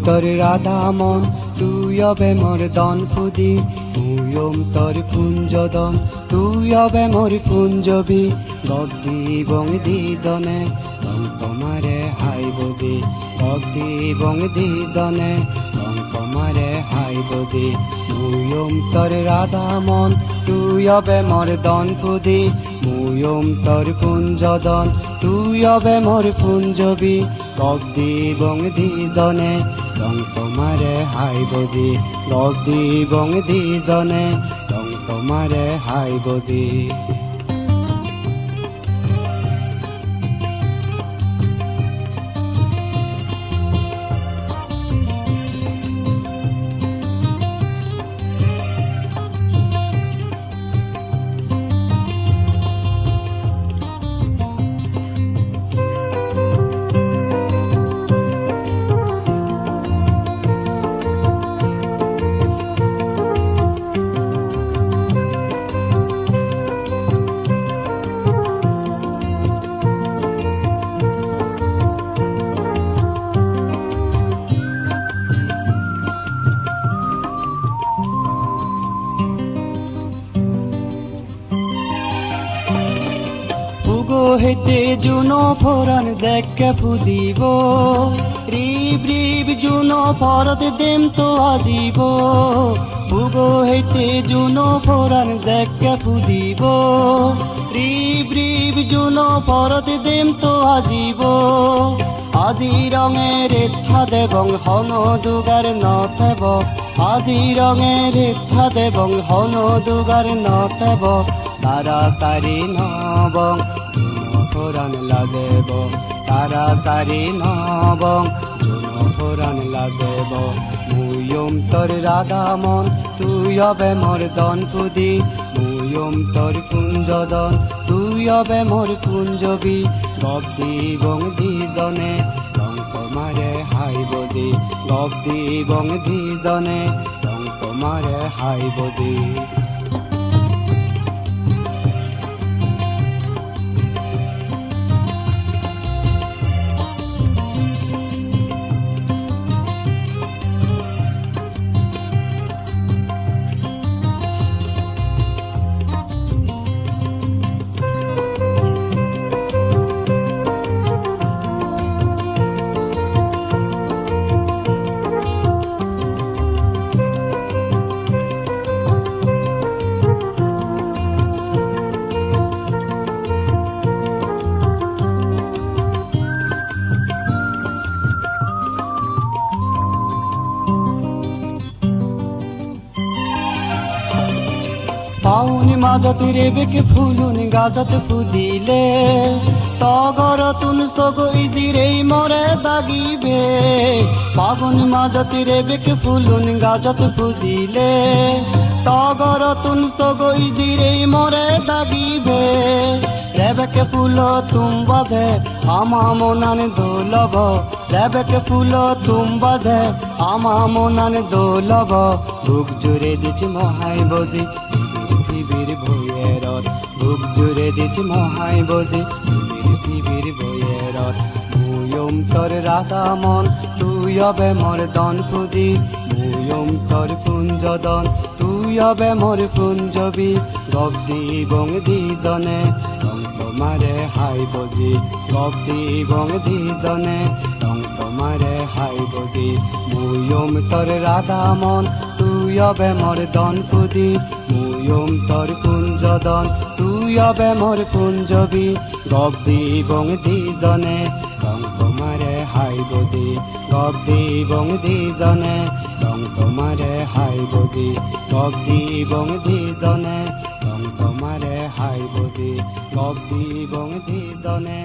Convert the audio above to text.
তোর রাধা মন তুই হবে মোর দন ফুদি তোর কুঞ্জদন তুই হবে মোর কুঞ্জবি গদ্দি বংদি দনে তোমারে হাই বজি গদ্দি বংদি দনে তোমারে হাই বজি তোর রাধা মন তুই হবে মোর দন ফুদি তোর কুঞ্জদন তুই হবে মোর কুঞ্জবি গদ্দি বংদি দনে তোমারে হাই বজি গদ্দি বংদি দনে তোমারে হাই বজি হেতে জুনো ফোরান দেখে ফুদিব রিব রিব জুনো ফরদ দেম তো আজিব বুগো হেতে জুনো ফোরান দেখে ফুদিব রিব রিব জুনো ফরদ দেম তো আজিব আজি রঙের রেখা দেবং হন দুগার নথেব আজি রঙের রেখা দেবং হন দুগার নথেব তারা তারি নবং ফোরান লাগেব তারা তারি নবং ফোরান লাগেব তোর রাধা মন তুই হবে মোর দন ফুদি তোর কুঞ্জদন তুই হবে মোর কুঞ্জবি গদ্দি বংদি দনে তোমারে হাই বজি গদ্দি বংদি দনে তোমারে হাই বজি পাউনি মাজত রেবেকে ফুলুনি গাজত ফুদিলে তগর তুন সগ ইজিরেই মরে দাগিবে পাগুনি মাজত রেবেকে ফুলুনি গাজত ফুদিলে তগর তুন সগ ইজিরেই মরে দাগিবে রেবেকে ফুল তুম বাঁধে আমা মনান দোলব রেবেকে ফুল তুম বাঁধে আমা মনান দোলব বুক জুড়ে দিছি মহাই বজি পৃথিবীর বইয়েরত বুক জুড়ে দিছি মহাই বজি পৃথিবীর বইয়েরত তোর রাধা মন তুই হবে মোর দন ফুদি তোর কুঞ্জদন তুই হবে মোর কুঞ্জবি গদ্দি বংদি দনে তোমারে হাই বজি গদ্দি বংদি দনে তোমারে হাই বজি তোর রাধা মন তুই হবে মোর দন ফুদি তোর কুঞ্জদন তুই হবে মোর কুঞ্জবি গদ্দি বংদি দনে তোমারে হাই বজি গদ্দি বংদি দনে তোমারে হাই বজি গদ্দি বংদি দনে তোমারে হাই বজি গদ্দি বংদি দনে